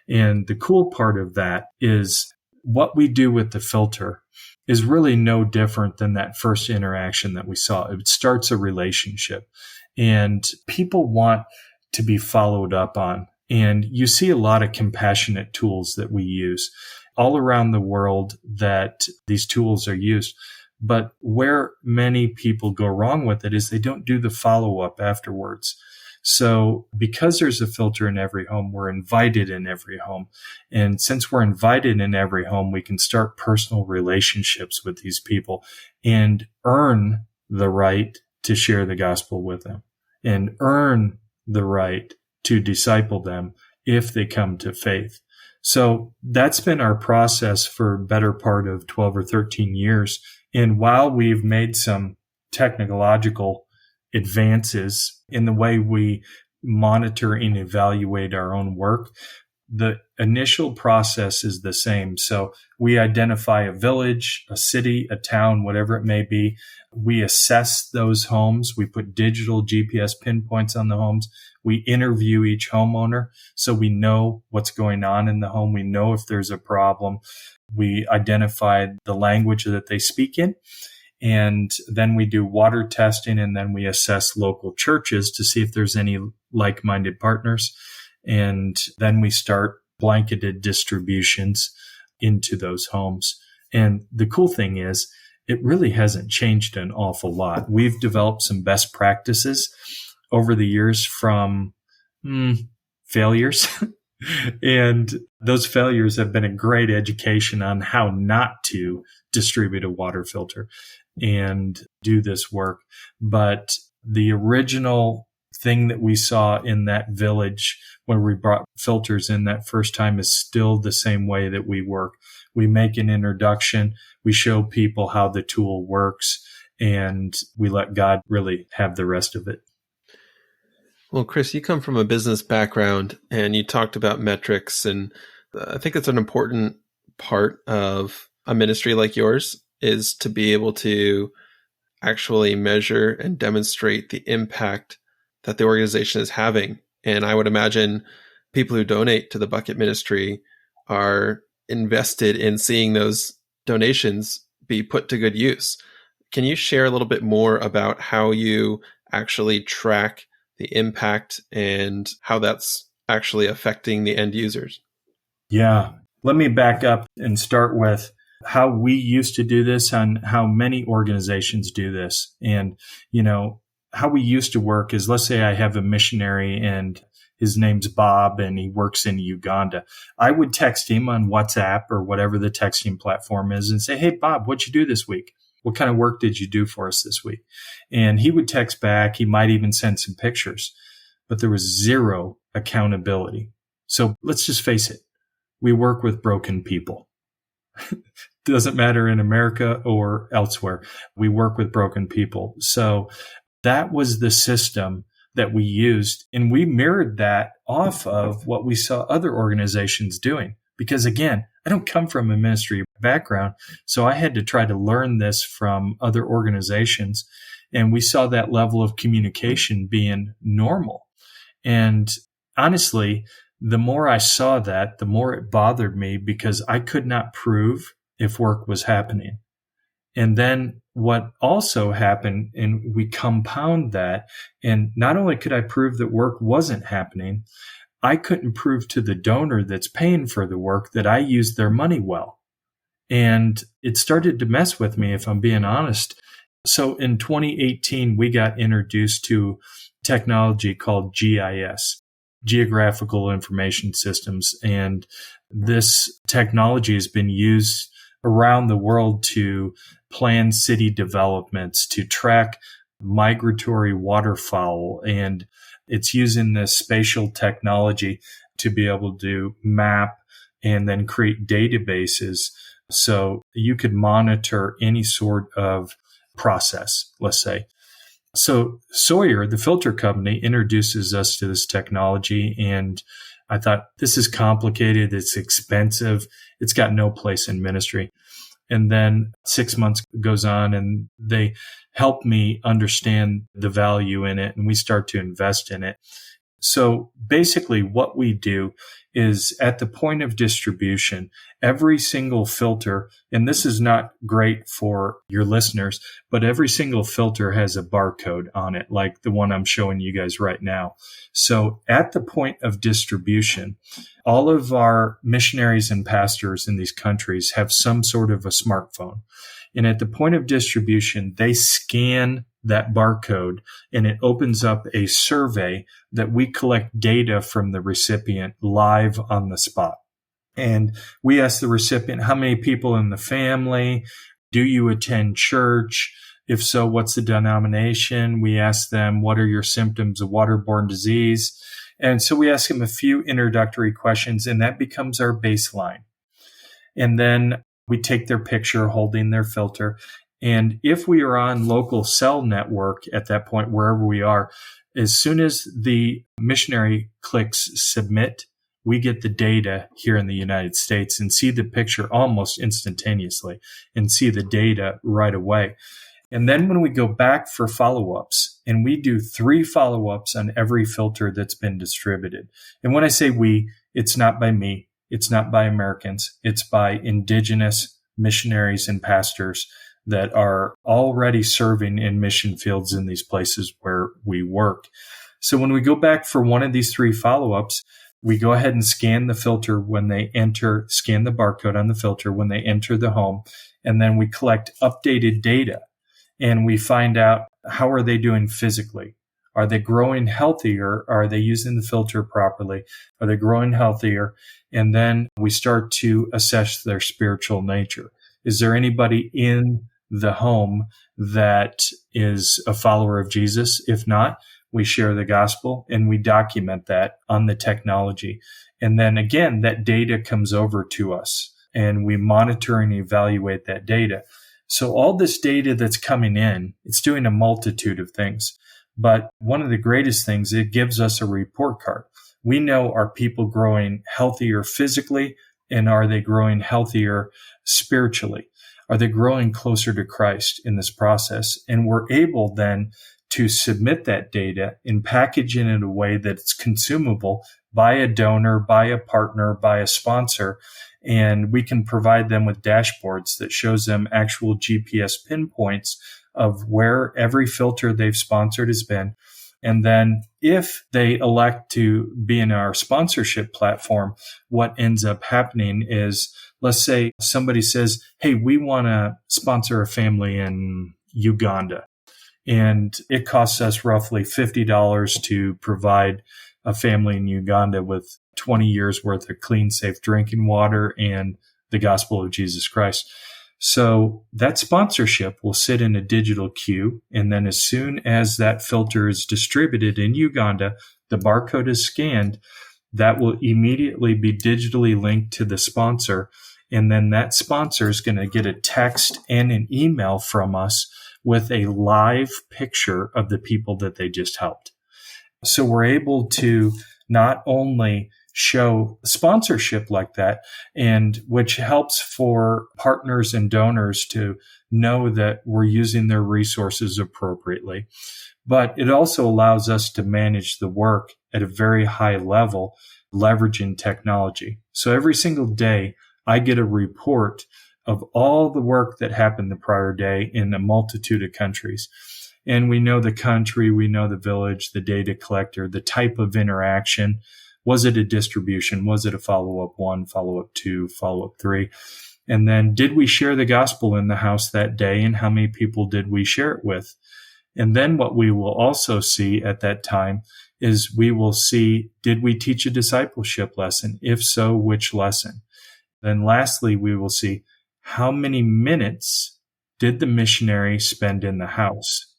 And the cool part of that is what we do with the filter is really no different than that first interaction that we saw. It starts a relationship, and people want to be followed up on. And you see a lot of compassionate tools that we use all around the world that these tools are used. But where many people go wrong with it is they don't do the follow-up afterwards. So because there's a filter in every home, we're invited in every home. And since we're invited in every home, we can start personal relationships with these people and earn the right to share the gospel with them and earn the right to disciple them if they come to faith. So that's been our process for a better part of 12 or 13 years. And while we've made some technological advances in the way we monitor and evaluate our own work, the initial process is the same. So we identify a village, a city, a town, whatever it may be. We assess those homes. We put digital GPS pinpoints on the homes. We interview each homeowner so we know what's going on in the home. We know if there's a problem. We identify the language that they speak in. And then we do water testing, and then we assess local churches to see if there's any like-minded partners. And then we start blanketed distributions into those homes. And the cool thing is, it really hasn't changed an awful lot. We've developed some best practices over the years from failures. And those failures have been a great education on how not to distribute a water filter and do this work. But the original thing that we saw in that village when we brought filters in that first time is still the same way that we work. We make an introduction, we show people how the tool works, and we let God really have the rest of it. Well, Chris, you come from a business background and you talked about metrics, and I think it's an important part of a ministry like yours is to be able to actually measure and demonstrate the impact that the organization is having. And I would imagine people who donate to the Bucket Ministry are invested in seeing those donations be put to good use. Can you share a little bit more about how you actually track the impact and how that's actually affecting the end users? Yeah. Let me back up and start with how we used to do this and how many organizations do this. And, how we used to work is, let's say I have a missionary and his name's Bob and he works in Uganda. I would text him on WhatsApp or whatever the texting platform is and say, "Hey, Bob, what'd you do this week? What kind of work did you do for us this week?" And he would text back. He might even send some pictures, but there was zero accountability. So let's just face it. We work with broken people. Doesn't matter in America or elsewhere. We work with broken people. So that was the system that we used. And we mirrored that off of what we saw other organizations doing. Because again, I don't come from a ministry background. So I had to try to learn this from other organizations. And we saw that level of communication being normal. And honestly, the more I saw that, the more it bothered me because I could not prove if work was happening. And then what also happened, and we compound that, and not only could I prove that work wasn't happening, I couldn't prove to the donor that's paying for the work that I used their money well. And it started to mess with me, if I'm being honest. So in 2018, we got introduced to technology called GIS. Geographical Information Systems. And this technology has been used around the world to plan city developments, to track migratory waterfowl. And it's using this spatial technology to be able to map and then create databases so you could monitor any sort of process, let's say. So Sawyer, the filter company, introduces us to this technology, and I thought, this is complicated, it's expensive, it's got no place in ministry. And then 6 months goes on, and they help me understand the value in it, and we start to invest in it. So basically what we do is at the point of distribution, every single filter, and this is not great for your listeners, but every single filter has a barcode on it, like the one I'm showing you guys right now. So at the point of distribution, all of our missionaries and pastors in these countries have some sort of a smartphone. And at the point of distribution, they scan that barcode and it opens up a survey that we collect data from the recipient live on the spot. And we ask the recipient, how many people in the family? Do you attend church? If so, what's the denomination? We ask them, what are your symptoms of waterborne disease? And so we ask them a few introductory questions, and that becomes our baseline. And then we take their picture holding their filter. And if we are on local cell network at that point, wherever we are, as soon as the missionary clicks submit, we get the data here in the United States and see the picture almost instantaneously and see the data right away. And then when we go back for follow-ups, and we do 3 follow-ups on every filter that's been distributed. And when I say we, it's not by me, it's not by Americans, it's by indigenous missionaries and pastors that are already serving in mission fields in these places where we work. So when we go back for one of these 3 follow-ups, we go ahead and scan the filter when they enter, scan the barcode on the filter when they enter the home, and then we collect updated data. And we find out, how are they doing physically? Are they growing healthier? Are they using the filter properly? Are they growing healthier? And then we start to assess their spiritual nature. Is there anybody in the home that is a follower of Jesus? If not, we share the gospel and we document that on the technology. And then again, that data comes over to us and we monitor and evaluate that data. So all this data that's coming in, it's doing a multitude of things. But one of the greatest things, it gives us a report card. We know, are people growing healthier physically, and are they growing healthier spiritually? Are they growing closer to Christ in this process? And we're able then to submit that data and package it in a way that it's consumable by a donor, by a partner, by a sponsor. And we can provide them with dashboards that shows them actual GPS pinpoints of where every filter they've sponsored has been. And then if they elect to be in our sponsorship platform, what ends up happening is, let's say somebody says, hey, we want to sponsor a family in Uganda. And it costs us roughly $50 to provide a family in Uganda with 20 years worth of clean, safe drinking water and the gospel of Jesus Christ. So that sponsorship will sit in a digital queue. And then as soon as that filter is distributed in Uganda, the barcode is scanned, that will immediately be digitally linked to the sponsor. And then that sponsor is going to get a text and an email from us with a live picture of the people that they just helped. So we're able to not only show sponsorship like that, and which helps for partners and donors to know that we're using their resources appropriately, but it also allows us to manage the work at a very high level, leveraging technology. So every single day, I get a report of all the work that happened the prior day in a multitude of countries. And we know the country, we know the village, the data collector, the type of interaction. Was it a distribution? Was it a follow-up 1, follow-up 2, follow-up 3? And then did we share the gospel in the house that day, and how many people did we share it with? And then what we will also see at that time is we will see, did we teach a discipleship lesson? If so, which lesson? Then lastly, we will see how many minutes did the missionary spend in the house?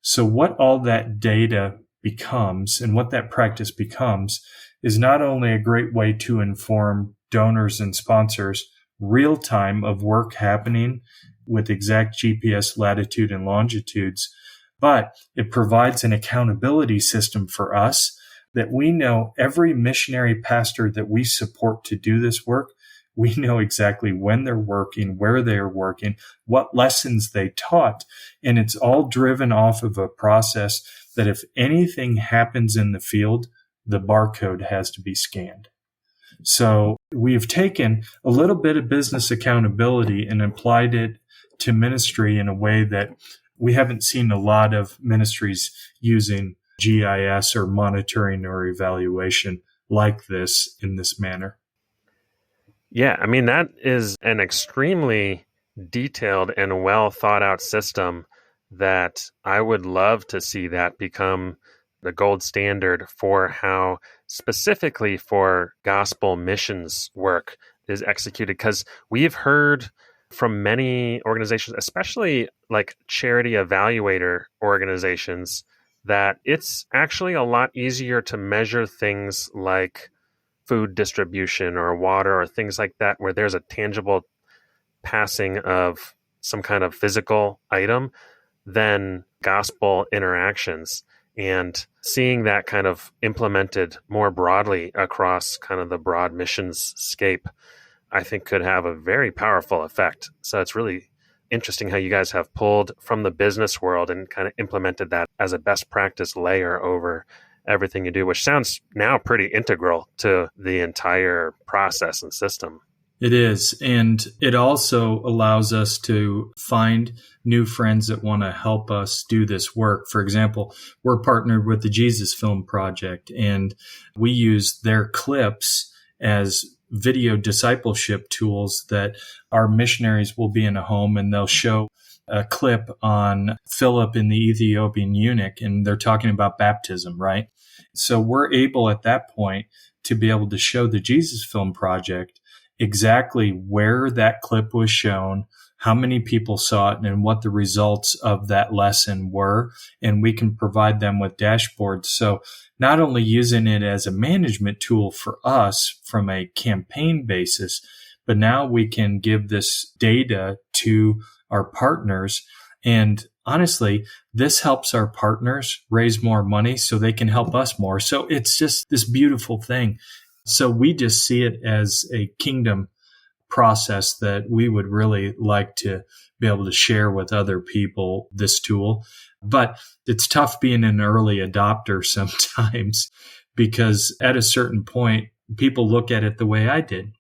So what all that data becomes and what that practice becomes is not only a great way to inform donors and sponsors real time of work happening with exact GPS latitude and longitudes, but it provides an accountability system for us that we know every missionary pastor that we support to do this work, we know exactly when they're working, where they're working, what lessons they taught. And it's all driven off of a process that if anything happens in the field, the barcode has to be scanned. So we've taken a little bit of business accountability and applied it to ministry in a way that we haven't seen a lot of ministries using GIS or monitoring or evaluation like this in this manner. Yeah, I mean, that is an extremely detailed and well thought out system that I would love to see that become the gold standard for how specifically for gospel missions work is executed. Because we've heard from many organizations, especially like charity evaluator organizations, that it's actually a lot easier to measure things like food distribution or water or things like that, where there's a tangible passing of some kind of physical item than gospel interactions. And seeing that kind of implemented more broadly across kind of the broad missions scape, I think could have a very powerful effect. So it's really interesting how you guys have pulled from the business world and kind of implemented that as a best practice layer over everything you do, which sounds now pretty integral to the entire process and system. It is. And it also allows us to find new friends that want to help us do this work. For example, we're partnered with the Jesus Film Project, and we use their clips as video discipleship tools that our missionaries will be in a home and they'll show a clip on Philip and the Ethiopian eunuch, and they're talking about baptism, right? So we're able at that point to be able to show the Jesus Film Project exactly where that clip was shown, how many people saw it, and what the results of that lesson were. And we can provide them with dashboards. So not only using it as a management tool for us from a campaign basis, but now we can give this data to our partners. And honestly, this helps our partners raise more money so they can help us more. So it's just this beautiful thing. So we just see it as a kingdom process that we would really like to be able to share with other people, this tool. But it's tough being an early adopter sometimes, because at a certain point, people look at it the way I did.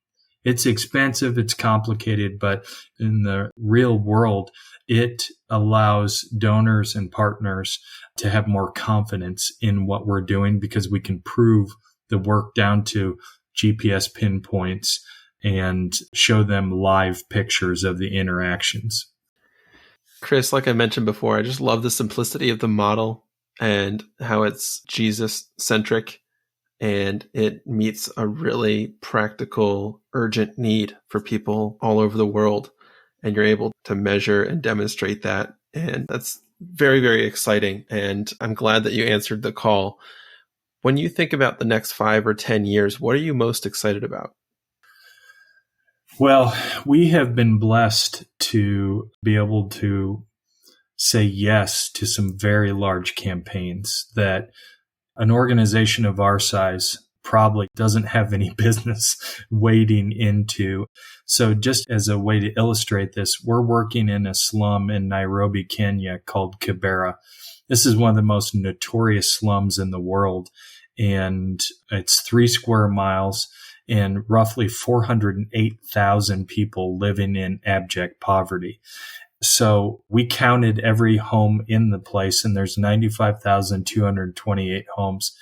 It's expensive, it's complicated, but in the real world, it allows donors and partners to have more confidence in what we're doing because we can prove the work down to GPS pinpoints and show them live pictures of the interactions. Chris, like I mentioned before, I just love the simplicity of the model and how it's Jesus-centric, and it meets a really practical, urgent need for people all over the world. And you're able to measure and demonstrate that. And that's very, very exciting. And I'm glad that you answered the call. When you think about the next 5 or 10 years, what are you most excited about? Well, we have been blessed to be able to say yes to some very large campaigns that an organization of our size probably doesn't have any business wading into. So just as a way to illustrate this, we're working in a slum in Nairobi, Kenya called Kibera. This is one of the most notorious slums in the world, and it's 3 square miles and roughly 408,000 people living in abject poverty. So we counted every home in the place, and there's 95,228 homes.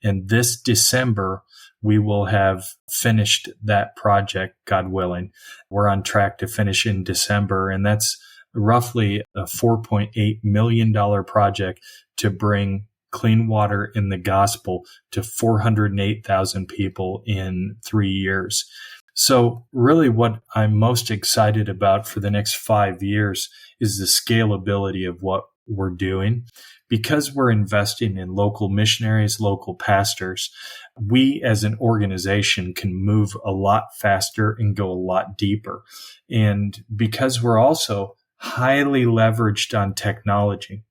And this December, we will have finished that project, God willing. We're on track to finish in December, and that's roughly a $4.8 million project to bring clean water in the gospel to 408,000 people in 3 years. So really what I'm most excited about for the next 5 years is the scalability of what we're doing. Because we're investing in local missionaries, local pastors, we as an organization can move a lot faster and go a lot deeper. And because we're also highly leveraged on technology,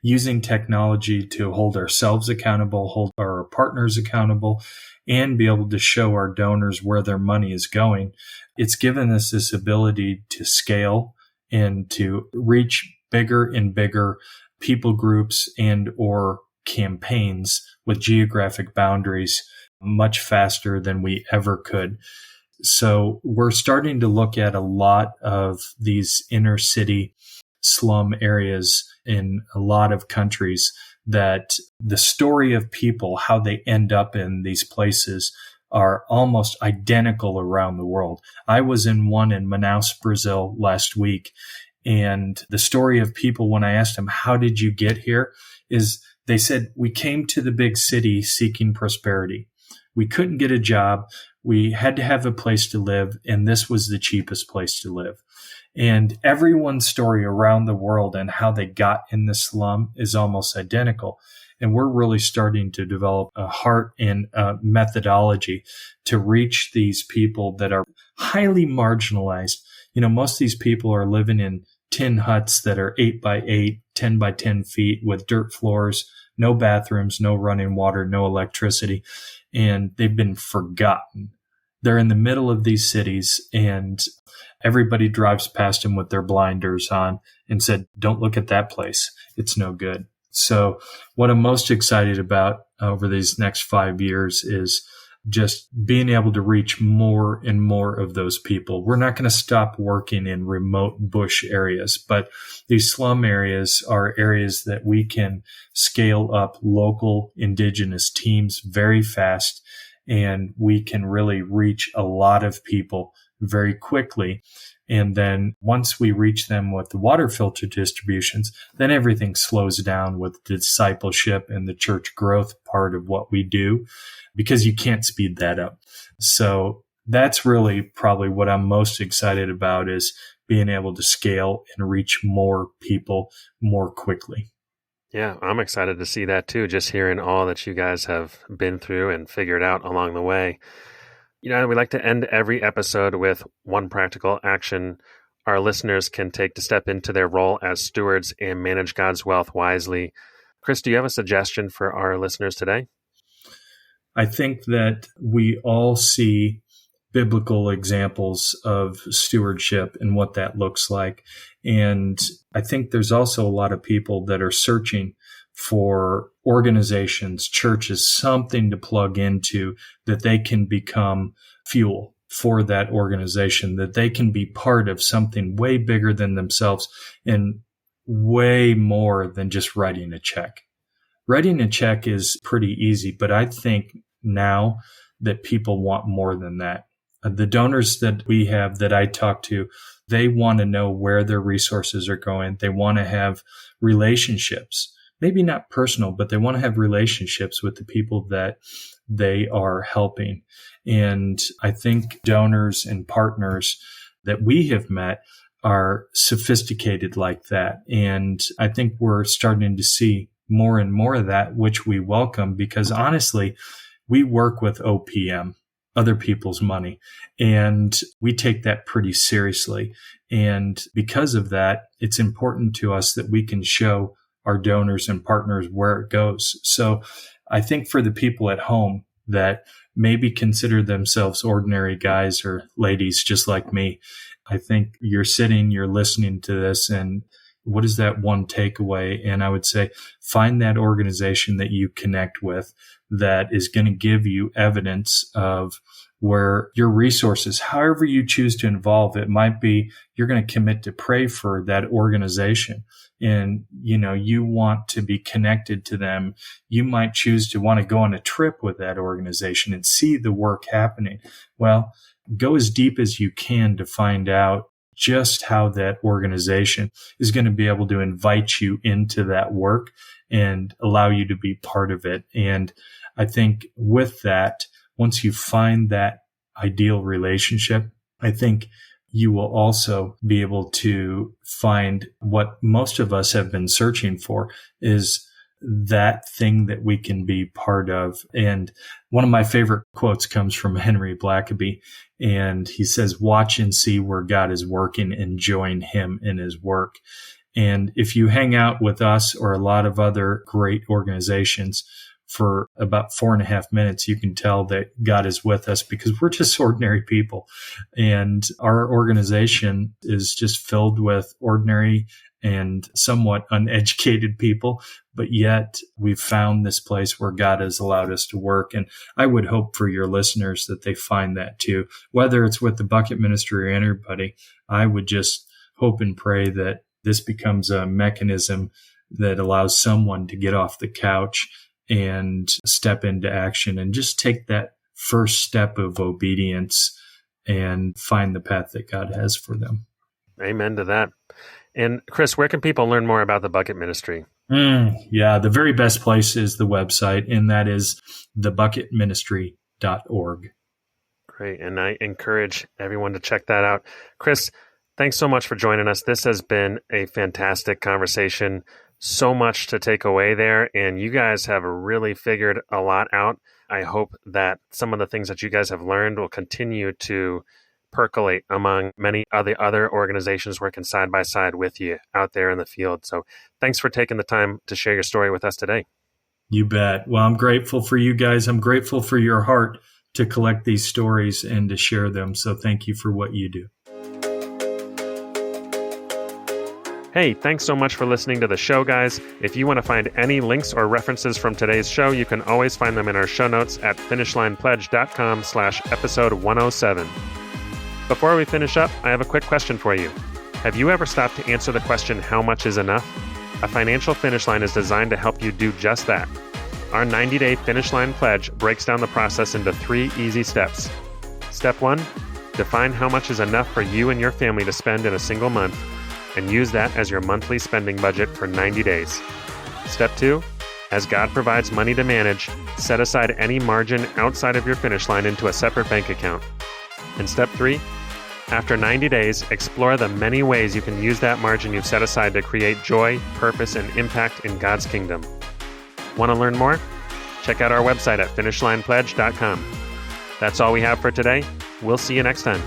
using technology to hold ourselves accountable, hold our partners accountable, and be able to show our donors where their money is going, it's given us this ability to scale and to reach bigger and bigger people groups and or campaigns with geographic boundaries much faster than we ever could. So we're starting to look at a lot of these inner city slum areas in a lot of countries that the story of people, how they end up in these places, are almost identical around the world. I was in one in Manaus, Brazil last week, and the story of people, when I asked them, how did you get here? Is they said, we came to the big city seeking prosperity. We couldn't get a job. We had to have a place to live, and this was the cheapest place to live. And everyone's story around the world and how they got in the slum is almost identical. And we're really starting to develop a heart and a methodology to reach these people that are highly marginalized. You know, most of these people are living in tin huts that are 8 by 8, 10 by 10 feet with dirt floors, no bathrooms, no running water, no electricity, and they've been forgotten. They're in the middle of these cities, and everybody drives past them with their blinders on and said, don't look at that place. It's no good. So what I'm most excited about over these next 5 years is just being able to reach more and more of those people. We're not going to stop working in remote bush areas, but these slum areas are areas that we can scale up local indigenous teams very fast, and we can really reach a lot of people very quickly. And then once we reach them with the water filter distributions, then everything slows down with discipleship and the church growth part of what we do, because you can't speed that up. So that's really probably what I'm most excited about, is being able to scale and reach more people more quickly. Yeah, I'm excited to see that too, just hearing all that you guys have been through and figured out along the way. You know, we like to end every episode with one practical action our listeners can take to step into their role as stewards and manage God's wealth wisely. Chris, do you have a suggestion for our listeners today? I think that we all see biblical examples of stewardship and what that looks like. And I think there's also a lot of people that are searching for organizations, churches, something to plug into that they can become fuel for that organization, that they can be part of something way bigger than themselves and way more than just writing a check. Writing a check is pretty easy, but I think now that people want more than that. The donors that we have that I talk to, they want to know where their resources are going. They want to have relationships, maybe not personal, but they want to have relationships with the people that they are helping. And I think donors and partners that we have met are sophisticated like that. And I think we're starting to see more and more of that, which we welcome, because honestly, we work with OPM, other people's money, and we take that pretty seriously. And because of that, it's important to us that we can show our donors and partners where it goes. So I think for the people at home that maybe consider themselves ordinary guys or ladies just like me, I think you're listening to this, and what is that one takeaway? And I would say, find that organization that you connect with that is going to give you evidence of where your resources, however you choose to involve, it might be you're going to commit to pray for that organization. And, you want to be connected to them. You might choose to want to go on a trip with that organization and see the work happening. Well, go as deep as you can to find out just how that organization is going to be able to invite you into that work and allow you to be part of it. And I think with that, once you find that ideal relationship, I think you will also be able to find what most of us have been searching for, is that thing that we can be part of. And one of my favorite quotes comes from Henry Blackaby, and he says, "Watch and see where God is working and join him in his work." And if you hang out with us or a lot of other great organizations for about 4.5 minutes, you can tell that God is with us, because we're just ordinary people. And our organization is just filled with ordinary and somewhat uneducated people, but yet we've found this place where God has allowed us to work. And I would hope for your listeners that they find that too, whether it's with the Bucket Ministry or anybody. I would just hope and pray that this becomes a mechanism that allows someone to get off the couch and step into action and just take that first step of obedience and find the path that God has for them. Amen to that. And Chris, where can people learn more about the Bucket Ministry? The very best place is the website, and that is thebucketministry.org. Great. And I encourage everyone to check that out. Chris, thanks so much for joining us. This has been a fantastic conversation. So much to take away there, and you guys have really figured a lot out. I hope that some of the things that you guys have learned will continue to percolate among many of the other organizations working side by side with you out there in the field. So thanks for taking the time to share your story with us today. You bet. Well, I'm grateful for you guys. I'm grateful for your heart to collect these stories and to share them. So thank you for what you do. Hey, thanks so much for listening to the show, guys. If you want to find any links or references from today's show, you can always find them in our show notes at finishlinepledge.com/episode 107. Before we finish up, I have a quick question for you. Have you ever stopped to answer the question, how much is enough? A financial finish line is designed to help you do just that. Our 90-day Finish Line Pledge breaks down the process into 3 easy steps. Step 1, define how much is enough for you and your family to spend in a single month, and use that as your monthly spending budget for 90 days. Step 2, as God provides money to manage, set aside any margin outside of your finish line into a separate bank account. And step 3, after 90 days, explore the many ways you can use that margin you've set aside to create joy, purpose, and impact in God's kingdom. Want to learn more? Check out our website at finishlinepledge.com. That's all we have for today. We'll see you next time.